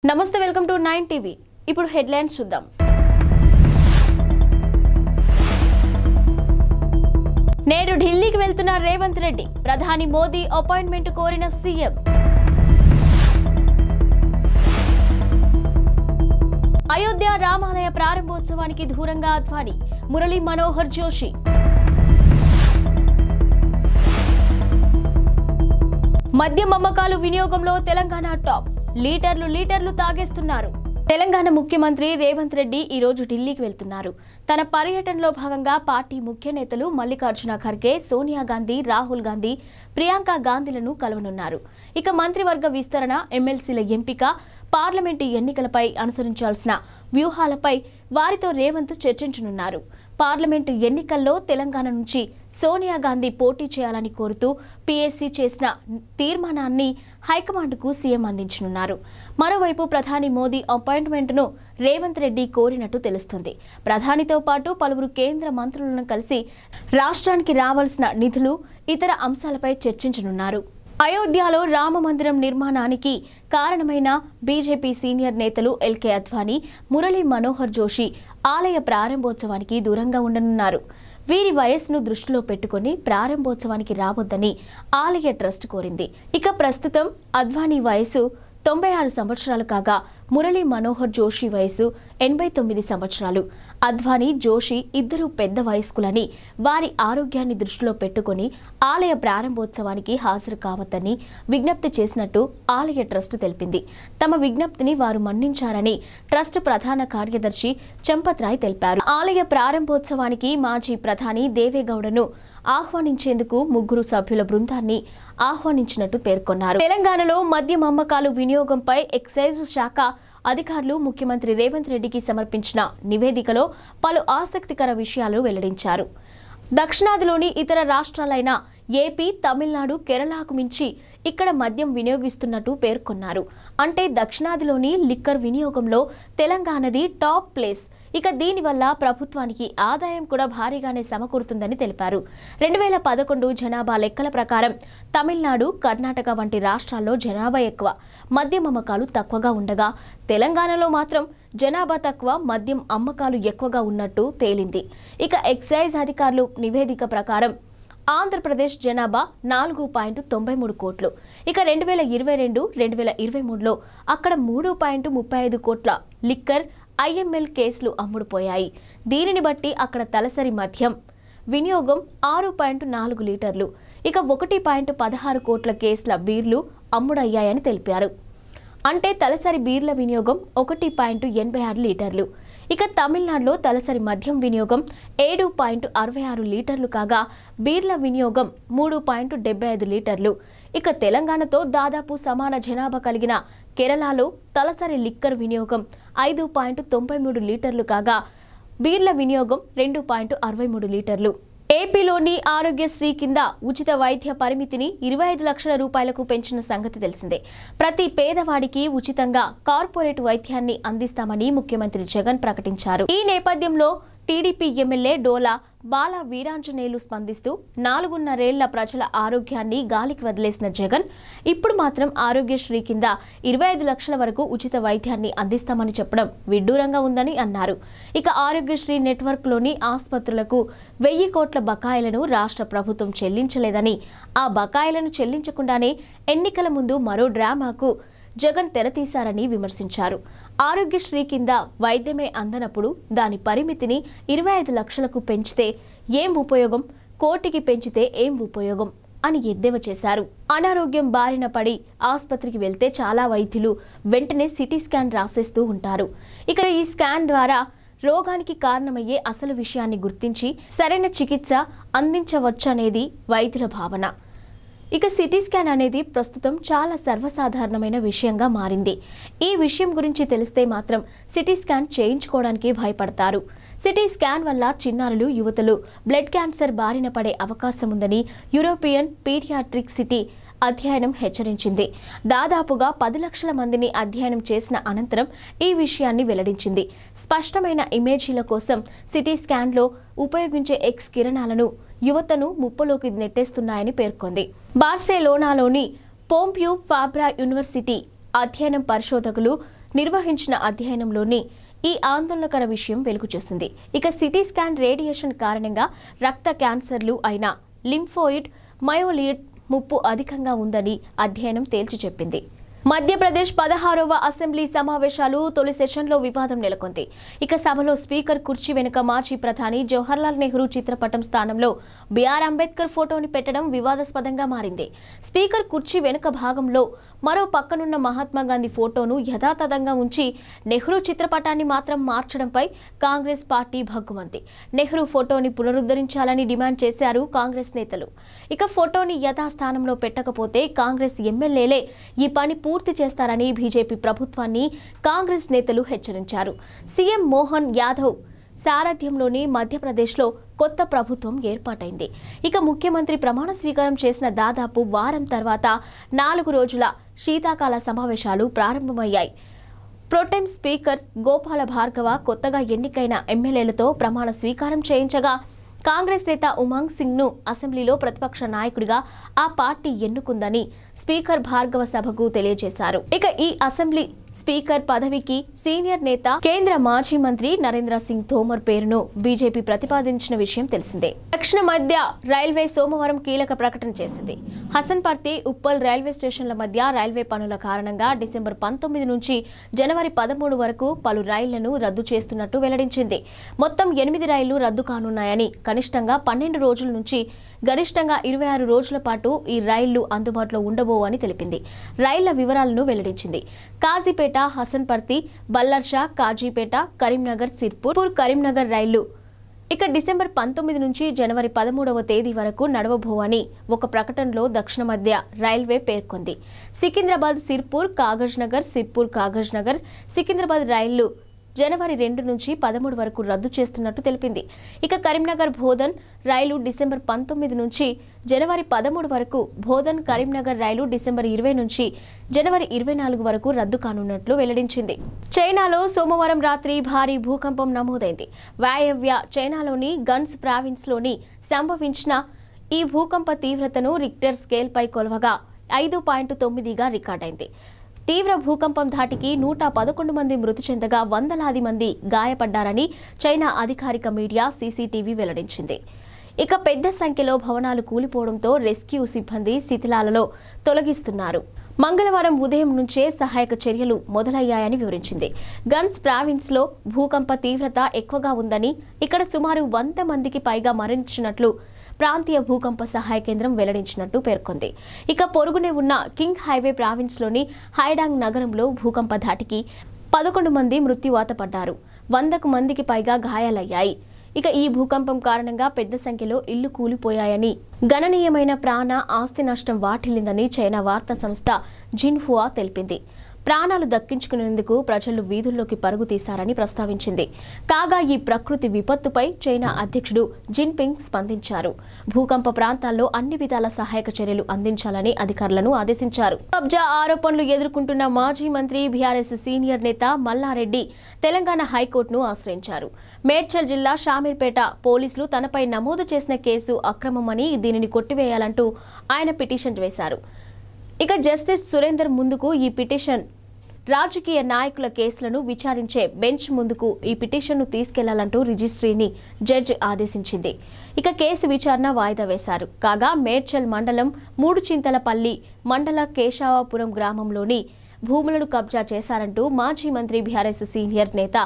నమస్తే welcome to 9 TV ఇప్పుడు headlines చూద్దాం నేడు ఢిల్లీకి వెళ్తున్న రేవంత్ రెడ్డి ప్రధాని మోదీ అపాయింట్మెంట్ కోరిన సీఎం అయోధ్య రామాలయ ప్రారంభోత్సవానికి దూరంగా అద్వానీ మురళీ మనోహర్ జోషి మద్యం అమ్మకాలు వినియోగంలో తెలంగాణ టాప్ లీటర్లు తాగేస్తున్నారు. తెలంగాణ ముఖ్యమంత్రి రేవంత్ రెడ్డి ఈ రోజు ఢిల్లీకి వెళ్తున్నారు. తన పర్యటనలో భాగంగా పార్టీ ముఖ్య నేతలు మల్లికార్జున ఖర్గే, సోనియా గాంధీ, రాహుల్ గాంధీ, ప్రియాంక గాంధీలను కలవనున్నారు. ఇక మంత్రివర్గ విస్తరణ, ఎమ్మెల్సీల ఎంపిక, పార్లమెంటు ఎన్నికలపై అనుసరించాల్సిన వ్యూహాలపై వారితో రేవంత్ చర్చించనున్నారు. పార్లమెంటు ఎన్నికల్లో తెలంగాణ నుంచి సోనియా గాంధీ పోటీ చేయాలని కోరుతూ పీఎస్సీ చేసిన తీర్మానాన్ని హైకమాండ్కు సీఎం అందించనున్నారు. మరోవైపు ప్రధాని మోదీ అపాయింట్మెంట్ను రేవంత్ రెడ్డి కోరినట్టు తెలుస్తుంది. ప్రధానితో పాటు పలువురు కేంద్ర మంత్రులను కలిసి రాష్ట్రానికి రావాల్సిన నిధులు, ఇతర అంశాలపై చర్చించనున్నారు. అయోధ్యలో రామ మందిరం నిర్మాణానికి కారణమైన బీజేపీ సీనియర్ నేతలు ఎల్కే అద్వానీ, మురళీ మనోహర్ జోషి ఆలయ ప్రారంభోత్సవానికి దూరంగా ఉండనున్నారు. వీరి వయస్సును దృష్టిలో పెట్టుకుని ప్రారంభోత్సవానికి రావద్దని ఆలయ ట్రస్ట్ కోరింది. ఇక ప్రస్తుతం అద్వానీ వయసు 96 సంవత్సరాలు కాగా మురళీ మనోహర్ జోషి వయసు 89 సంవత్సరాలు. అద్వానీ, జోషి ఇద్దరు పెద్ద వయస్కులని, వారి ఆరోగ్యాన్ని దృష్టిలో పెట్టుకుని ఆలయ ప్రారంభోత్సవానికి హాజరు కావద్దని విజ్ఞప్తి చేసినట్టు ఆలయ ట్రస్ట్ తెలిపింది. తమ విజ్ఞప్తిని వారు మన్నించారని ట్రస్ట్ ప్రధాన కార్యదర్శి చంపత్ రాయ్ తెలిపారు. ఆలయ ప్రారంభోత్సవానికి మాజీ ప్రధాని దేవేగౌడను ఆహ్వానించేందుకు 3 సభ్యుల బృందాన్ని ఆహ్వానించినట్టు పేర్కొన్నారు. తెలంగాణలో మద్యం అమ్మకాలు వినియోగంపై ఎక్సైజ్ శాఖ అధికారులు ముఖ్యమంత్రి రేవంత్ రెడ్డికి సమర్పించిన నివేదికలో పలు ఆసక్తికర విషయాలు వెల్లడించారు. దక్షిణాదిలోని ఇతర రాష్ట్రాలైన ఏపీ, తమిళనాడు, కేరళకు మించి ఇక్కడ మద్యం వినియోగిస్తున్నట్టు పేర్కొన్నారు. అంటే దక్షిణాదిలోని లిక్కర్ వినియోగంలో తెలంగాణది టాప్ ప్లేస్. ఇక దీనివల్ల ప్రభుత్వానికి ఆదాయం కూడా భారీగానే సమకూరుతుందని తెలిపారు. 2011 జనాభా లెక్కల ప్రకారం తమిళనాడు, కర్ణాటక వంటి రాష్ట్రాల్లో జనాభా ఎక్కువ, మద్యం అమ్మకాలు తక్కువగా ఉండగా తెలంగాణలో మాత్రం జనాభా తక్కువ, మద్యం అమ్మకాలు ఎక్కువగా ఉన్నట్టు తేలింది. ఇక ఎక్సైజ్ అధికారులు నివేదిక ప్రకారం ఆంధ్రప్రదేశ్ జనాభా 4.93 కోట్లు. ఇక 2022-2023లో అక్కడ 3.35 కోట్ల లిక్కర్, ఐఎంఎల్ కేసులు అమ్ముడుపోయాయి. దీనిని బట్టి అక్కడ తలసరి మద్యం వినియోగం 6.4 లీటర్లు, ఇక 1.16 కోట్ల కేసుల బీర్లు అమ్ముడయ్యాయని తెలిపారు. అంటే తలసరి బీర్ల వినియోగం 1.86 లీటర్లు. ఇక తమిళనాడులో తలసరి మద్యం వినియోగం 7.66 లీటర్లు కాగా బీర్ల వినియోగం 3.75 లీటర్లు. ఇక తెలంగాణతో దాదాపు సమాన జనాభా కలిగిన కేరళలో తలసరి లిక్కర్ వినియోగం 5.93 లీటర్లు కాగా బీర్ల వినియోగం 2.63 లీటర్లు. ఏపీలోని ఆరోగ్యశ్రీ కింద ఉచిత వైద్య పరిమితిని 25 లక్షల రూపాయలకు పెంచిన సంగతి తెలిసిందే. ప్రతి పేదవాడికి ఉచితంగా కార్పొరేట్ వైద్యాన్ని అందిస్తామని ముఖ్యమంత్రి జగన్ ప్రకటించారు. ఈ నేపథ్యంలో టీడీపీ ఎమ్మెల్యే డోలా బాల వీరాంజనేయులు స్పందిస్తూ 4.5 ప్రజల ఆరోగ్యాన్ని గాలికి వదిలేసిన జగన్ ఇప్పుడు మాత్రం ఆరోగ్యశ్రీ కింద 25 లక్షల వరకు ఉచిత వైద్యాన్ని అందిస్తామని చెప్పడం విడ్డూరంగా ఉందని అన్నారు. ఇక ఆరోగ్యశ్రీ నెట్వర్క్లోని ఆసుపత్రులకు 1000 కోట్ల బకాయిలను రాష్ట్ర ప్రభుత్వం చెల్లించలేదని, ఆ బకాయిలను చెల్లించకుండానే ఎన్నికల ముందు మరో డ్రామాకు జగన్ తెరతీశారని విమర్శించారు. ఆరోగ్యశ్రీ కింద వైద్యమే అందనప్పుడు దాని పరిమితిని 25 లక్షలకు పెంచితే ఏం ఉపయోగం, కోటికి పెంచితే ఏం ఉపయోగం అని ఎద్దేవా చేశారు. అనారోగ్యం బారిన పడి ఆసుపత్రికి వెళ్తే చాలా వైద్యులు వెంటనే సిటీ స్కాన్ రాసేస్తూ ఉంటారు. ఇక ఈ స్కాన్ ద్వారా రోగానికి కారణమయ్యే అసలు విషయాన్ని గుర్తించి సరైన చికిత్స అందించవచ్చనేది వైద్యుల భావన. ఇక సిటీ స్కాన్ అనేది ప్రస్తుతం చాలా సర్వసాధారణమైన విషయంగా మారింది. ఈ విషయం గురించి తెలిస్తే మాత్రం సిటీ స్కాన్ చేయించుకోవడానికి భయపడతారు. సిటీ స్కాన్ వల్ల చిన్నారులు, యువతులు బ్లడ్ క్యాన్సర్ బారిన పడే అవకాశం ఉందని యూరోపియన్ పీడియాట్రిక్ సిటీ అధ్యయనం హెచ్చరించింది. దాదాపుగా 10 లక్షల మందిని అధ్యయనం చేసిన అనంతరం ఈ విషయాన్ని వెల్లడించింది. స్పష్టమైన ఇమేజీల కోసం సిటీ స్కాన్లో ఉపయోగించే ఎక్స్ కిరణాలను యువతను ముప్పులోకి నెట్టేస్తున్నాయని పేర్కొంది. బార్సిలోనాలోని పోంప్యూ ఫాబ్రా యూనివర్సిటీ అధ్యయనం పరిశోధకులు నిర్వహించిన అధ్యయనంలోని ఈ ఆందోళనకర విషయం వెలుగు చూసింది. ఇక సిటీ స్కాన్ రేడియేషన్ కారణంగా రక్త క్యాన్సర్లు అయిన లింఫోయిడ్, మయోలిడ్ ముప్పు అధికంగా ఉందని అధ్యయనం తేల్చి చెప్పింది. మధ్యప్రదేశ్ 16వ అసెంబ్లీ సమావేశాలు తొలి సెషన్లో వివాదం నెలకొంది. ఇక సభలో స్పీకర్ కుర్చీ వెనుక మాజీ ప్రధాని జవహర్లాల్ నెహ్రూ చిత్రపటం స్థానంలో బిఆర్ అంబేద్కర్ ఫోటోని పెట్టడం వివాదాస్పదంగా మారింది. స్పీకర్ కుర్చీ వెనుక భాగంలో మరో పక్కనున్న మహాత్మాగాంధీ ఫోటోను యథాతథంగా ఉంచి నెహ్రూ చిత్రపటాన్ని మాత్రం మార్చడంపై కాంగ్రెస్ పార్టీ భగ్గుమంది. నెహ్రూ ఫోటోని పునరుద్ధరించాలని డిమాండ్ చేశారు కాంగ్రెస్ నేతలు. ఇక ఫోటోని యథాస్థానంలో పెట్టకపోతే కాంగ్రెస్ ఎమ్మెల్యేలే ఈ పని పూర్తి చేస్తారని బీజేపీ ప్రభుత్వాన్ని కాంగ్రెస్ నేతలు హెచ్చరించారు. సీఎం మోహన్ యాదవ్ సారథ్యంలోని మధ్యప్రదేశ్లో కొత్త ప్రభుత్వం ఏర్పాటైంది. ఇక ముఖ్యమంత్రి ప్రమాణ స్వీకారం చేసిన దాదాపు వారం తర్వాత 4 రోజుల శీతాకాల సమావేశాలు ప్రారంభమయ్యాయి. ప్రోటెం స్పీకర్ గోపాల భార్గవ కొత్తగా ఎన్నికైన ఎమ్మెల్యేలతో ప్రమాణ స్వీకారం చేయించగా కాంగ్రెస్ నేత ఉమంగ్ సింగ్ ను అసెంబ్లీలో ప్రతిపక్ష నాయకుడిగా ఆ పార్టీ ఎన్నుకుందని స్పీకర్ భార్గవ సభకు తెలియజేశారు. ఇక ఈ అసెంబ్లీ స్పీకర్ పదవికి సీనియర్ నేత కేంద్ర మాజీ మంత్రి నరేంద్ర సింగ్ తోమర్ పేరును బీజేపీ ప్రతిపాదించిన విషయం తెలిసిందే. దక్షిణ మధ్య రైల్వే సోమవారం కీలక ప్రకటన చేసింది. హసన్పర్తి, ఉప్పల్ రైల్వే స్టేషన్ల మధ్య రైల్వే పనుల కారణంగా డిసెంబర్ 19 నుంచి జనవరి 13 వరకు పలు రైళ్లను రద్దు చేస్తున్నట్టు వెల్లడించింది. మొత్తం 8 రైళ్లు రద్దు కానున్నాయని, కనిష్టంగా 12 రోజుల నుంచి గరిష్టంగా 26 రోజుల పాటు ఈ రైళ్లు అందుబాటులో ఉండబోవని తెలిపింది. రైళ్ల వివరాలను వెల్లడించింది. కాజీపేట, హసన్పర్తి, బల్లర్షా, కాజీపేట, కరీంనగర్, సిర్పూర్, కరీంనగర్ రైళ్లు ఇక డిసెంబర్ 19 నుంచి జనవరి 13వ తేదీ వరకు నడవబోవని ఒక ప్రకటనలో దక్షిణ మధ్య రైల్వే పేర్కొంది. సికింద్రాబాద్, సిర్పూర్, కాగజ్నగర్, సిర్పూర్, కాగజ్నగర్, సికింద్రాబాద్ రైళ్లు జనవరి 2 నుంచి 13 వరకు రద్దు చేస్తున్నట్టు తెలిపింది. ఇక కరీంనగర్ బోధన్ రైలు డిసెంబర్ 19 నుంచి జనవరి 13 వరకు, బోధన్ కరీంనగర్ రైలు డిసెంబర్ 20 నుంచి జనవరి 24 వరకు రద్దు కానున్నట్లు వెల్లడించింది. చైనాలో సోమవారం రాత్రి భారీ భూకంపం నమోదైంది. వాయవ్య చైనాలోని గన్స్ ప్రావిన్స్లోని సంభవించిన ఈ భూకంప తీవ్రతను రిక్టర్ స్కేల్పై కొలవగా 5.9గా రికార్డైంది. తీవ్ర భూకంపం ధాటికి 111 మంది మృతి చెందగా వందలాది మంది గాయపడ్డారని చైనా అధికారిక మీడియా సీసీటీవీ వెల్లడించింది. ఇక పెద్ద సంఖ్యలో భవనాలు కూలిపోవడంతో రెస్క్యూ సిబ్బంది శిథిలాలలో తొలగిస్తున్నారు. మంగళవారం ఉదయం నుంచే సహాయక చర్యలు మొదలయ్యాయని వివరించింది. గన్స్ ప్రావిన్స్లో భూకంప తీవ్రత ఎక్కువగా ఉందని, ఇక్కడ సుమారు 100 మందికి పైగా మరణించినట్లు ప్రాంతీయ భూకంప సహాయ కేంద్రం వెల్లడించినట్టు పేర్కొంది. ఇక పొరుగునే ఉన్న కింగ్ హైవే ప్రావిన్స్లోని హైడాంగ్ నగరంలో భూకంప ధాటికి 11 మంది మృత్యువాత పడ్డారు. 100కు మందికి పైగా గాయాలయ్యాయి. ఇక ఈ భూకంపం కారణంగా పెద్ద సంఖ్యలో ఇళ్లు కూలిపోయాయని, గణనీయమైన ప్రాణ ఆస్తి నష్టం వాటిల్లిందని చైనా వార్తా సంస్థ జిన్హువా తెలిపింది. ప్రాణాలు దక్కించుకునేందుకు ప్రజలు వీధుల్లోకి పరుగు తీశారని ప్రస్తావించింది. కాగా ఈ ప్రకృతి విపత్తుపై చైనా అధ్యక్షుడు జిన్పింగ్ స్పందించారు. భూకంప ప్రాంతాల్లో అన్ని విధాల సహాయక చర్యలు అందించాలని అధికారులను ఆదేశించారు. కబ్జా ఆరోపణలు ఎదుర్కొంటున్న మాజీ మంత్రి బీఆర్ఎస్ సీనియర్ నేత మల్లారెడ్డి తెలంగాణ హైకోర్టును ఆశ్రయించారు. మేడ్చల్ జిల్లా షామీర్పేట పోలీసులు తనపై నమోదు చేసిన కేసు అక్రమమని, దీనిని కొట్టివేయాలంటూ ఆయన పిటిషన్ వేశారు. ఇక జస్టిస్ సురేందర్ ముందుకు ఈ పిటిషన్ రాజకీయ నాయకుల కేసులను విచారించే బెంచ్ ముందుకు ఈ పిటిషన్ను తీసుకెళ్లాలంటూ రిజిస్ట్రీని జడ్జి ఆదేశించింది. ఇక కేసు విచారణ వాయిదా వేశారు. కాగా మేడ్చల్ మండలం మూడుచింతలపల్లి మండల కేశవాపురం గ్రామంలోని భూములను కబ్జా చేశారంటూ మాజీ మంత్రి బీఆర్ఎస్ సీనియర్ నేత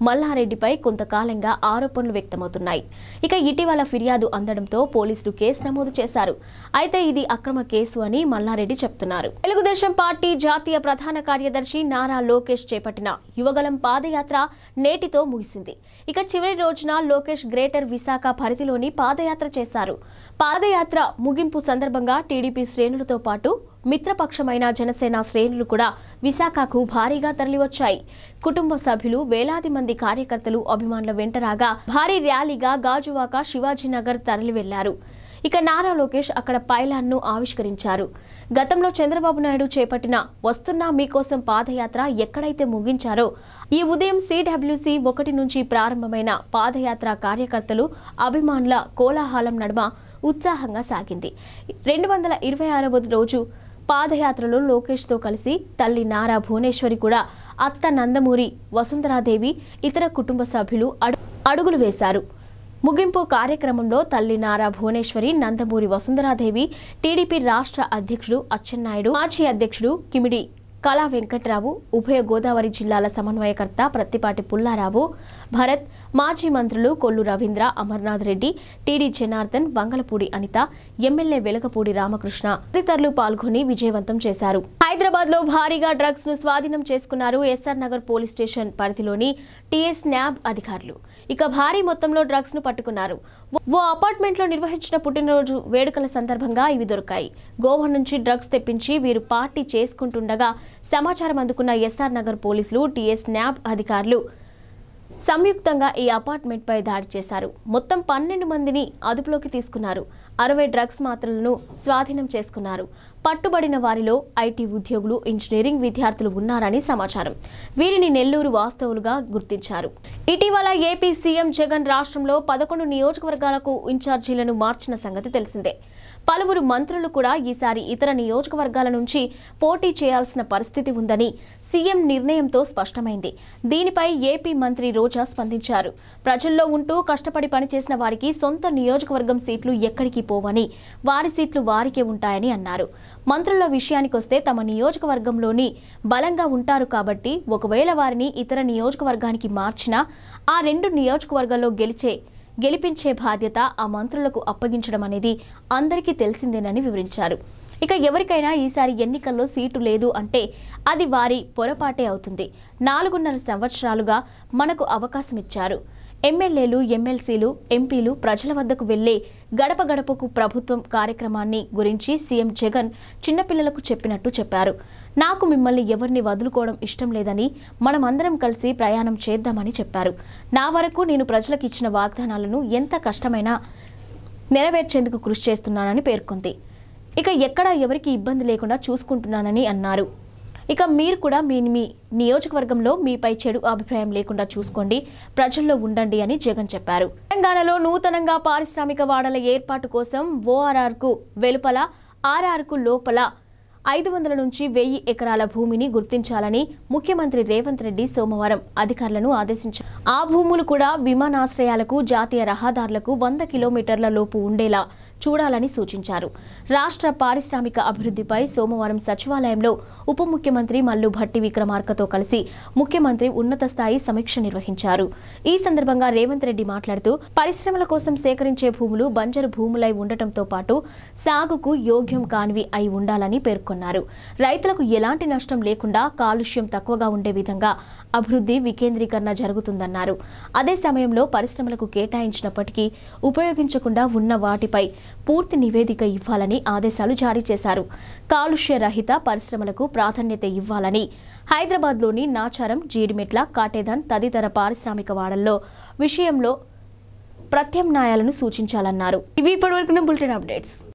మల్లారెడ్డిపై కొంతకాలంగా ఆరోపణలు వ్యక్తమవుతున్నాయి. ఇక ఇటీవల ఫిర్యాదు అందడంతో పోలీసులు కేసు నమోదు చేశారు. అయితే ఇది అక్రమ కేసు అని మల్లారెడ్డి చెప్తున్నారు. తెలుగుదేశం పార్టీ జాతీయ ప్రధాన కార్యదర్శి నారా లోకేష్ చేపట్టిన యువగళం పాదయాత్ర నేటితో ముగిసింది. ఇక చివరి రోజున లోకేష్ గ్రేటర్ విశాఖ పరిధిలోని పాదయాత్ర చేశారు. పాదయాత్ర ముగింపు సందర్భంగా టీడీపీ శ్రేణులతో పాటు మిత్రపక్షమైన జనసేన శ్రేణులు కూడా విశాఖకు భారీగా తరలివచ్చాయి. కుటుంబ సభ్యులు, వేలాది మంది కార్యకర్తలు, అభిమానుల వెంటరాగా భారీ ర్యాలీగా గాజువాక, శివాజీనగర్ తరలి వెళ్లారు. ఇక నారా లోకేష్ అక్కడ పైలాన్ను ఆవిష్కరించారు. గతంలో చంద్రబాబు నాయుడు చేపట్టిన వస్తున్నా మీకోసం పాదయాత్ర ఎక్కడైతే ముగించారో ఈ ఉదయం CWC 1 నుంచి ప్రారంభమైన పాదయాత్ర కార్యకర్తలు, అభిమానుల కోలాహలం నడుమ ఉత్సాహంగా సాగింది. 226వ రోజు పాదయాత్రలో లోకేష్తో కలిసి తల్లి నారా భువనేశ్వరి కూడా అత్త నందమూరి వసుంధరాదేవి ఇతర కుటుంబ సభ్యులు అడుగులు వేశారు. ముగింపు కార్యక్రమంలో తల్లి నారా భువనేశ్వరి, నందమూరి వసుంధరాదేవి, టీడీపీ రాష్ట్ర అధ్యక్షుడు అచ్చెన్నాయుడు, మాజీ అధ్యక్షుడు కిమిడి కళా వెంకట్రావు, ఉభయ గోదావరి జిల్లాల సమన్వయకర్త ప్రత్తిపాటి పుల్లారావు భరత్, మాజీ మంత్రులు కొల్లు రవీంద్ర, అమర్నాథ్ రెడ్డి, టీడీ జనార్దన్, వంగలపూడి అనిత, ఎమ్మెల్యే వెలగపూడి రామకృష్ణ తదితరులు పాల్గొని విజయవంతం చేశారు. హైదరాబాద్ లో భారీగా డ్రగ్స్ ను స్వాధీనం చేసుకున్నారు ఎస్ఆర్ నగర్ పోలీస్ స్టేషన్ పరిధిలోని టీఎస్ న్యాబ్ అధికారులు. ఇక భారీ మొత్తంలో డ్రగ్స్ ను పట్టుకున్నారు. ఓ అపార్ట్మెంట్ లో నిర్వహించిన పుట్టినరోజు వేడుకల సందర్భంగా ఇవి దొరికాయి. గోవా నుంచి డ్రగ్స్ తెప్పించి వీరు పార్టీ చేసుకుంటుండగా సమాచారం అందుకున్న ఎస్ఆర్ నగర్ పోలీసులు, టీఎస్ న్యాబ్ అధికారులు సంయుక్తంగా ఈ అపార్ట్మెంట్ పై దాడి చేశారు. మొత్తం 12 మందిని అదుపులోకి తీసుకున్నారు. 60 డ్రగ్స్ మాత్రలను స్వాధీనం చేసుకున్నారు. పట్టుబడిన వారిలో ఐటీ ఉద్యోగులు, ఇంజనీరింగ్ విద్యార్థులు ఉన్నారని సమాచారం. వీరిని నెల్లూరు వాస్తవులుగా గుర్తించారు. ఇటీవల ఏపీ సీఎం జగన్ రాష్ట్రంలో 11 నియోజకవర్గాలకు ఇన్ఛార్జీలను మార్చిన సంగతి తెలిసిందే. పలువురు మంత్రులు కూడా ఈసారి ఇతర నియోజకవర్గాల నుంచి పోటీ చేయాల్సిన పరిస్థితి ఉందని సీఎం నిర్ణయంతో స్పష్టమైంది. దీనిపై ఏపీ మంత్రి రోజా స్పందించారు. ప్రజల్లో ఉంటూ కష్టపడి పనిచేసిన వారికి సొంత నియోజకవర్గం సీట్లు ఎక్కడికి పోవని, వారి సీట్లు వారికే ఉంటాయని అన్నారు. మంత్రుల విషయానికొస్తే తమ నియోజకవర్గంలోని బలంగా ఉంటారు కాబట్టి ఒకవేళ వారిని ఇతర నియోజకవర్గానికి మార్చినా ఆ 2 నియోజకవర్గాల్లో గెలిపించే బాధ్యత ఆ మంత్రులకు అప్పగించడం అనేది అందరికీ తెలిసిందేనని వివరించారు. ఇక ఎవరికైనా ఈసారి ఎన్నికల్లో సీటు లేదు అంటే అది వారి పొరపాటే అవుతుంది. 4.5 సంవత్సరాలుగా మనకు అవకాశం ఇచ్చారు. ఎమ్మెల్యేలు, ఎమ్మెల్సీలు, ఎంపీలు ప్రజల వద్దకు వెళ్లే గడప గడపకు ప్రభుత్వం కార్యక్రమాన్ని గురించి సీఎం జగన్ చిన్నపిల్లలకు చెప్పినట్టు చెప్పారు. నాకు మిమ్మల్ని ఎవరిని వదులుకోవడం ఇష్టం లేదని, మనమందరం కలిసి ప్రయాణం చేద్దామని చెప్పారు. నా వరకు నేను ప్రజలకు ఇచ్చిన వాగ్దానాలను ఎంత కష్టమైనా నెరవేర్చేందుకు కృషి చేస్తున్నానని పేర్కొంది. ఇక ఎక్కడా ఎవరికి ఇబ్బంది లేకుండా చూసుకుంటున్నానని అన్నారు. ఇక మీరు కూడా మీ నియోజకవర్గంలో మీపై చెడు అభిప్రాయం లేకుండా చూసుకోండి, ప్రజల్లో ఉండండి అని జగన్ చెప్పారు. తెలంగాణలో నూతనంగా పారిశ్రామిక వాడల ఏర్పాటు కోసం ఓఆర్ఆర్కు వెలుపల, ఆర్ఆర్కు లోపల 500 నుంచి 1000 ఎకరాల భూమిని గుర్తించాలని ముఖ్యమంత్రి రేవంత్ రెడ్డి సోమవారం అధికారులను ఆదేశించారు. ఆ భూములు కూడా విమానాశ్రయాలకు, జాతీయ రహదారులకు 100 కిలోమీటర్ల లోపు ఉండేలా చూడాలని సూచించారు. రాష్ట్ర పారిశ్రామిక అభివృద్ధిపై సోమవారం సచివాలయంలో ఉప ముఖ్యమంత్రి మల్లు భట్టి విక్రమార్కతో కలిసి ముఖ్యమంత్రి ఉన్నత స్థాయి సమీక్ష నిర్వహించారు. ఈ సందర్భంగా రేవంత్ రెడ్డి మాట్లాడుతూ పరిశ్రమల కోసం సేకరించే భూములు బంజరు భూములై ఉండటంతో పాటు సాగుకు యోగ్యం కానివి అయి ఉండాలని పేర్కొన్నారు. రైతులకు ఎలాంటి నష్టం లేకుండా, కాలుష్యం తక్కువగా ఉండే విధంగా అభివృద్ధి వికేంద్రీకరణ జరుగుతుందన్నారు. అదే సమయంలో పరిశ్రమలకు కేటాయించినప్పటికీ ఉపయోగించకుండా ఉన్న వాటిపై పూర్తి నివేదిక ఇవ్వాలని ఆదేశాలు జారీ చేశారు. కాలుష్య రహిత పరిశ్రమలకు ప్రాధాన్యత ఇవ్వాలని హైదరాబాద్లోని నాచారం, జీడిమెట్ల, కాటేదాన్ తదితర పారిశ్రామిక వాడల్లో విషయంలో ప్రత్యామ్నాయాలను సూచించాలన్నారు. ఇవి ఇప్పటివరకు బులెటిన్ అప్డేట్స్.